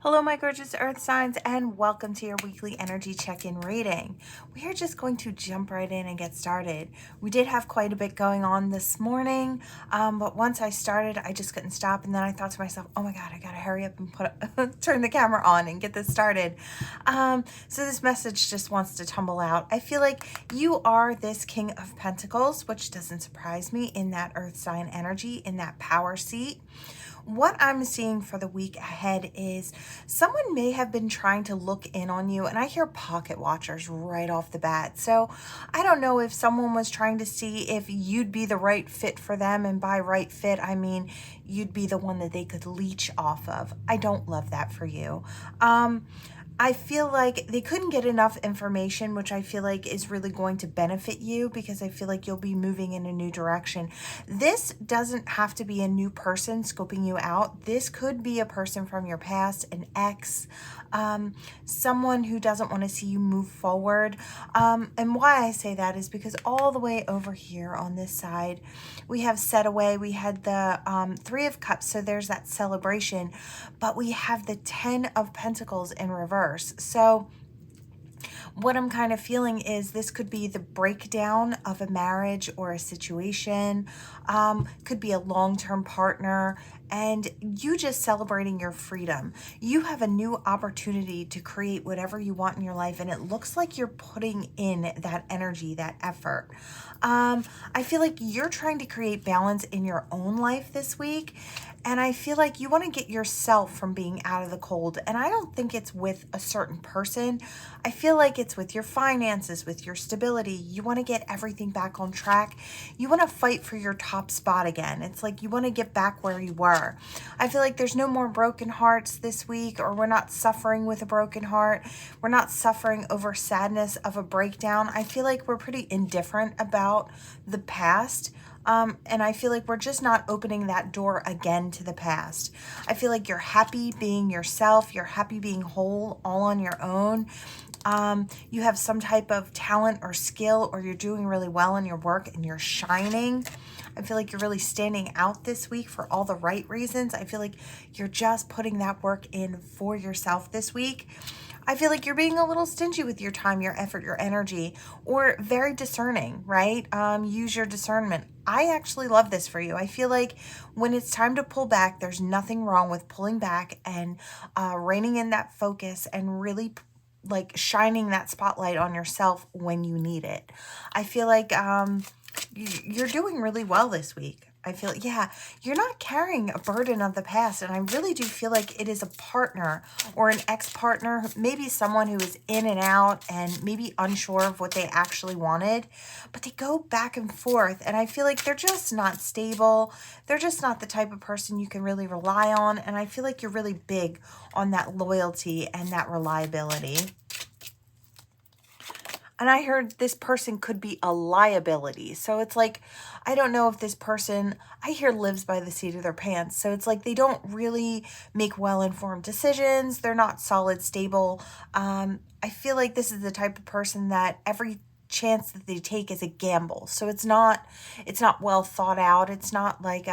Hello, my gorgeous earth signs, and welcome to your weekly energy check-in reading. We are just going to jump right in and get started. We did have quite a bit going on this morning, but once I started, I just couldn't stop. And then I thought to myself, oh my God, I gotta hurry up and turn the camera on and get this started. So this message just wants to tumble out. I feel like you are this King of Pentacles, which doesn't surprise me in that earth sign energy, in that power seat. What I'm seeing for the week ahead is someone may have been trying to look in on you, and I hear pocket watchers right off the bat. So I don't know if someone was trying to see if you'd be the right fit for them, and by right fit, I mean you'd be the one that they could leech off of. I don't love that for you. I feel like they couldn't get enough information, which I feel like is really going to benefit you because I feel like you'll be moving in a new direction. This doesn't have to be a new person scoping you out. This could be a person from your past, an ex, someone who doesn't want to see you move forward. And why I say that is because all the way over here on this side, we have set away. We had the Three of Cups, so there's that celebration, but we have the 10 of Pentacles in reverse. So what I'm kind of feeling is this could be the breakdown of a marriage or a situation, could be a long-term partner, and you just celebrating your freedom. You have a new opportunity to create whatever you want in your life, and it looks like you're putting in that energy, that effort. I feel like you're trying to create balance in your own life this week, and I feel like you want to get yourself from being out of the cold. And I don't think it's with a certain person. I feel like it's with your finances, with your stability. You want to get everything back on track. You want to fight for your top spot again. It's like you want to get back where you were. I feel like there's no more broken hearts this week, or we're not suffering with a broken heart. We're not suffering over sadness of a breakdown. I feel like we're pretty indifferent about the past. And I feel like we're just not opening that door again to the past. I feel like you're happy being yourself. You're happy being whole all on your own. You have some type of talent or skill, or you're doing really well in your work and you're shining. I feel like you're really standing out this week for all the right reasons. I feel like you're just putting that work in for yourself this week. I feel like you're being a little stingy with your time, your effort, your energy, or very discerning, right? Use your discernment. I actually love this for you. I feel like when it's time to pull back, there's nothing wrong with pulling back and reining in that focus and really like shining that spotlight on yourself when you need it. I feel like you're doing really well this week. I feel, yeah, you're not carrying a burden of the past. And I really do feel like it is a partner or an ex-partner, maybe someone who is in and out and maybe unsure of what they actually wanted, but they go back and forth. And I feel like they're just not stable. They're just not the type of person you can really rely on. And I feel like you're really big on that loyalty and that reliability. And I heard this person could be a liability. So it's like, I don't know if this person, I hear lives by the seat of their pants. So it's like they don't really make well-informed decisions. They're not solid, stable. I feel like this is the type of person that every chance that they take is a gamble. So it's not well thought out. It's not like,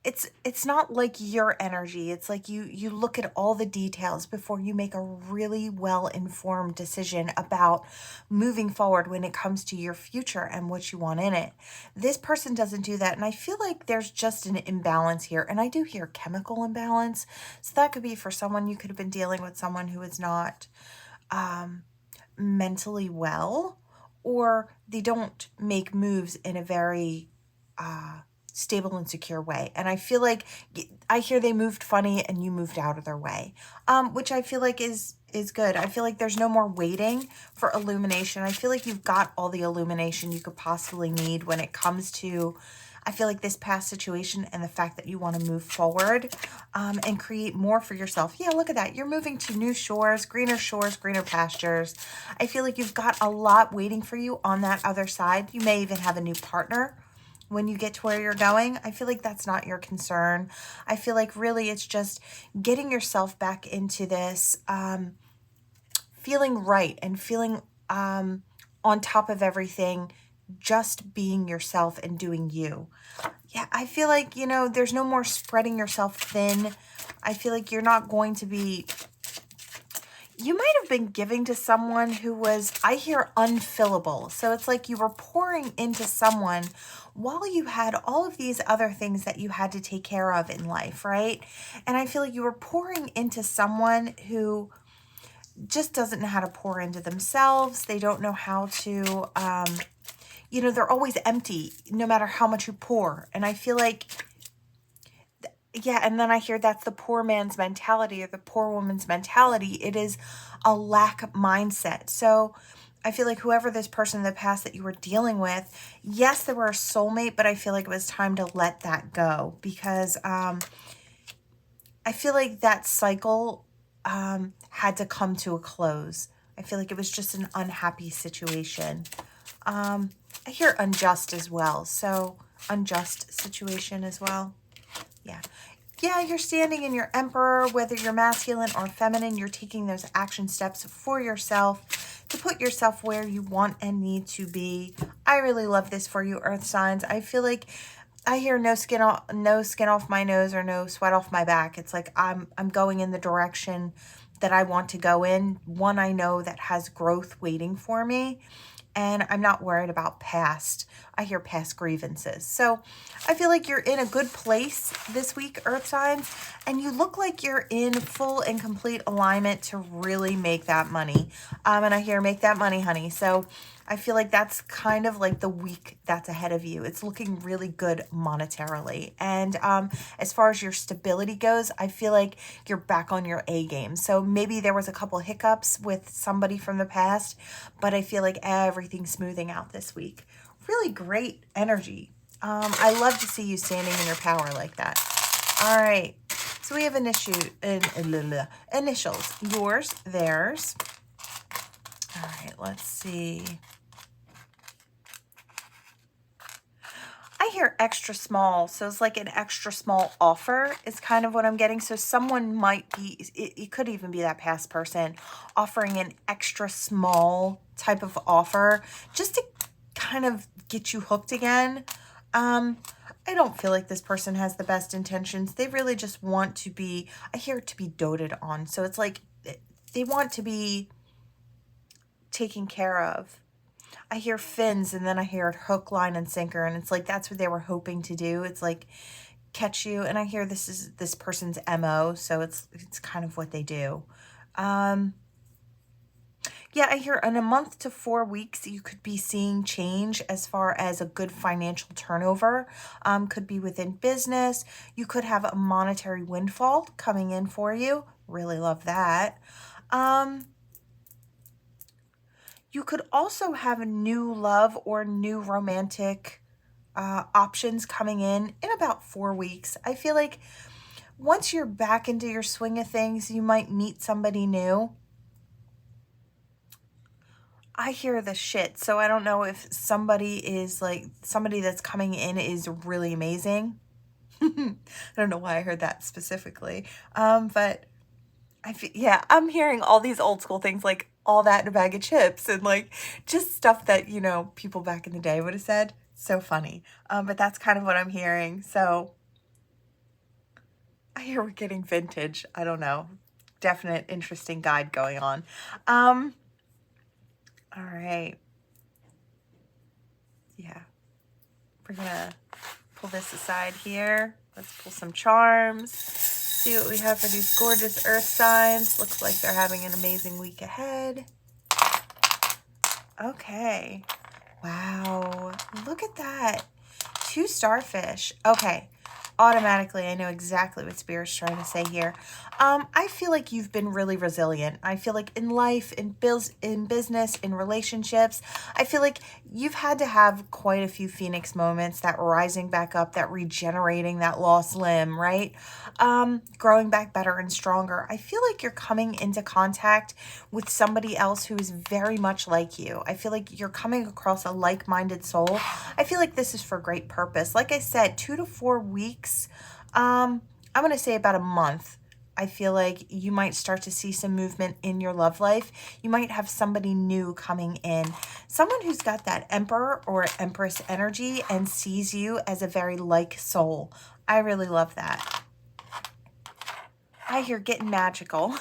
it's not like your energy. It's like you look at all the details before you make a really well-informed decision about moving forward when it comes to your future and what you want in it. This person doesn't do that, and I feel like there's just an imbalance here, and I do hear chemical imbalance. So that could be for someone. You could have been dealing with someone who is not mentally well, or they don't make moves in a very stable and secure way. And I feel like I hear they moved funny and you moved out of their way, which I feel like is good. I feel like there's no more waiting for illumination. I feel like you've got all the illumination you could possibly need when it comes to, I feel like, this past situation and the fact that you want to move forward and create more for yourself. Yeah, look at that. You're moving to new shores, greener pastures. I feel like you've got a lot waiting for you on that other side. You may even have a new partner when you get to where you're going. I feel like that's not your concern. I feel like really it's just getting yourself back into this, feeling right and feeling on top of everything just being yourself and doing you. Yeah, I feel like, you know, there's no more spreading yourself thin. I feel like you're not going to be... You might have been giving to someone who was, I hear, unfillable. So it's like you were pouring into someone while you had all of these other things that you had to take care of in life, right? And I feel like you were pouring into someone who just doesn't know how to pour into themselves. They don't know how to, you know, they're always empty no matter how much you pour. And I feel like, yeah, and then I hear that's the poor man's mentality or the poor woman's mentality. It is a lack mindset. So I feel like whoever this person in the past that you were dealing with, yes, they were a soulmate, but I feel like it was time to let that go because I feel like that cycle had to come to a close. I feel like it was just an unhappy situation. I hear unjust as well. So unjust situation as well. Yeah. Yeah, you're standing in your emperor, whether you're masculine or feminine, you're taking those action steps for yourself to put yourself where you want and need to be. I really love this for you, earth signs. I feel like I hear no skin off my nose or no sweat off my back. It's like I'm going in the direction that I want to go in. One I know that has growth waiting for me. And I'm not worried about I hear past grievances. So I feel like you're in a good place this week, earth signs, and you look like you're in full and complete alignment to really make that money. And I hear make that money, honey. So I feel like that's kind of like the week that's ahead of you. It's looking really good monetarily. And as far as your stability goes, I feel like you're back on your A game. So maybe there was a couple hiccups with somebody from the past, but I feel like everything's smoothing out this week. Really great energy. I love to see you standing in your power like that. All right. So we have initials. Yours, theirs. All right. Let's see. I hear extra small, so it's like an extra small offer is kind of what I'm getting. So someone might be, it could even be that past person offering an extra small type of offer just to kind of get you hooked again. I don't feel like this person has the best intentions. They really just want to be, I hear to be doted on. So it's like they want to be taken care of. I hear fins and then I hear hook, line, and sinker. And it's like, that's what they were hoping to do. It's like catch you. And I hear this is this person's MO. So it's kind of what they do. Yeah, I hear in a month to 4 weeks, you could be seeing change as far as a good financial turnover. Could be within business. You could have a monetary windfall coming in for you. Really love that. You could also have a new love or new romantic options coming in about 4 weeks. I feel like once you're back into your swing of things, you might meet somebody new. I hear the shit, so I don't know if somebody is like, somebody that's coming in is really amazing. I don't know why I heard that specifically. But yeah, I'm hearing all these old school things like all that in a bag of chips and like just stuff that, you know, people back in the day would have said. So funny. But that's kind of what I'm hearing. So I hear we're getting vintage. I don't know. Definite interesting guide going on. All right. Yeah. We're going to pull this aside here. Let's pull some charms. See what we have for these gorgeous earth signs. Looks like they're having an amazing week ahead. Okay. Wow. Look at that. 2 starfish. Okay. Automatically, I know exactly what Spirit's trying to say here. I feel like you've been really resilient. I feel like in life, in business, in relationships, I feel like you've had to have quite a few Phoenix moments, that rising back up, that regenerating that lost limb, right? Growing back better and stronger. I feel like you're coming into contact with somebody else who is very much like you. I feel like you're coming across a like-minded soul. I feel like this is for great purpose. Like I said, 2 to 4 weeks. I'm going to say about a month. I feel like you might start to see some movement in your love life. You might have somebody new coming in, someone who's got that Emperor or Empress energy and sees you as a very like soul. I really love that. I hear getting magical.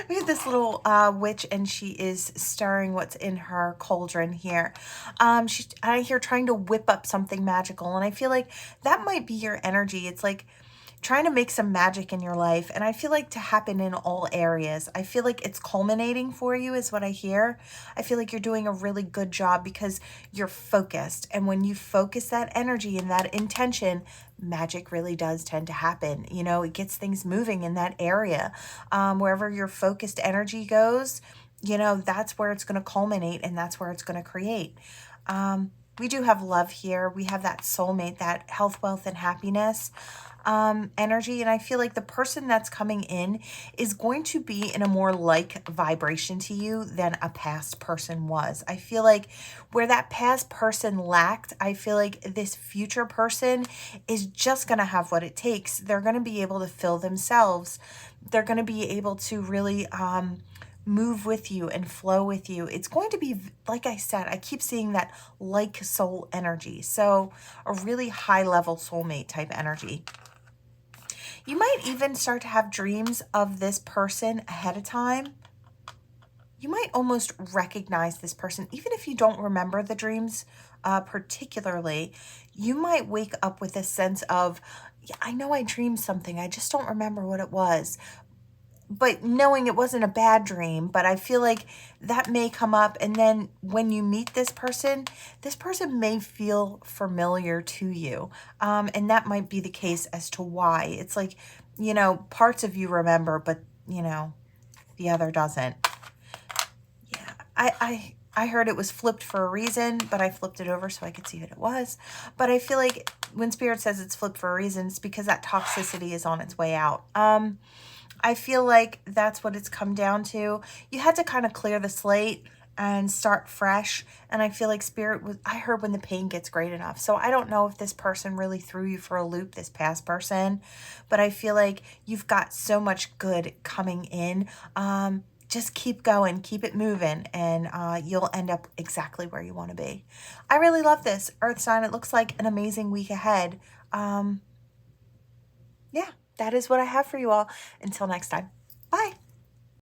We have this little witch, and she is stirring what's in her cauldron here. I hear trying to whip up something magical, and I feel like that might be your energy. It's like trying to make some magic in your life, and I feel like to happen in all areas. I feel like it's culminating for you is what I hear. I feel like you're doing a really good job because you're focused, and when you focus that energy and that intention, magic really does tend to happen. You know, it gets things moving in that area. Wherever your focused energy goes, you know, that's where it's going to culminate, and that's where it's going to create. We do have love here. We have that soulmate, that health, wealth, and happiness energy. And I feel like the person that's coming in is going to be in a more like vibration to you than a past person was. I feel like where that past person lacked, I feel like this future person is just going to have what it takes. They're going to be able to fill themselves. They're going to be able to really move with you and flow with you. It's going to be, like I said, I keep seeing that like soul energy. So a really high level soulmate type energy. You might even start to have dreams of this person ahead of time. You might almost recognize this person, even if you don't remember the dreams particularly. You might wake up with a sense of, yeah, I know I dreamed something, I just don't remember what it was. But knowing it wasn't a bad dream, but I feel like that may come up. And then when you meet this person may feel familiar to you. And that might be the case as to why. It's like, you know, parts of you remember, but, you know, the other doesn't. Yeah, I heard it was flipped for a reason, but I flipped it over so I could see what it was. But I feel like when Spirit says it's flipped for a reason, it's because that toxicity is on its way out. I feel like that's what it's come down to. You had to kind of clear the slate and start fresh. And I feel like Spirit was, I heard when the pain gets great enough. So I don't know if this person really threw you for a loop, this past person, but I feel like you've got so much good coming in. Just keep going, keep it moving, and you'll end up exactly where you want to be. I really love this, Earth sign. It looks like an amazing week ahead. Yeah. That is what I have for you all. Until next time. Bye.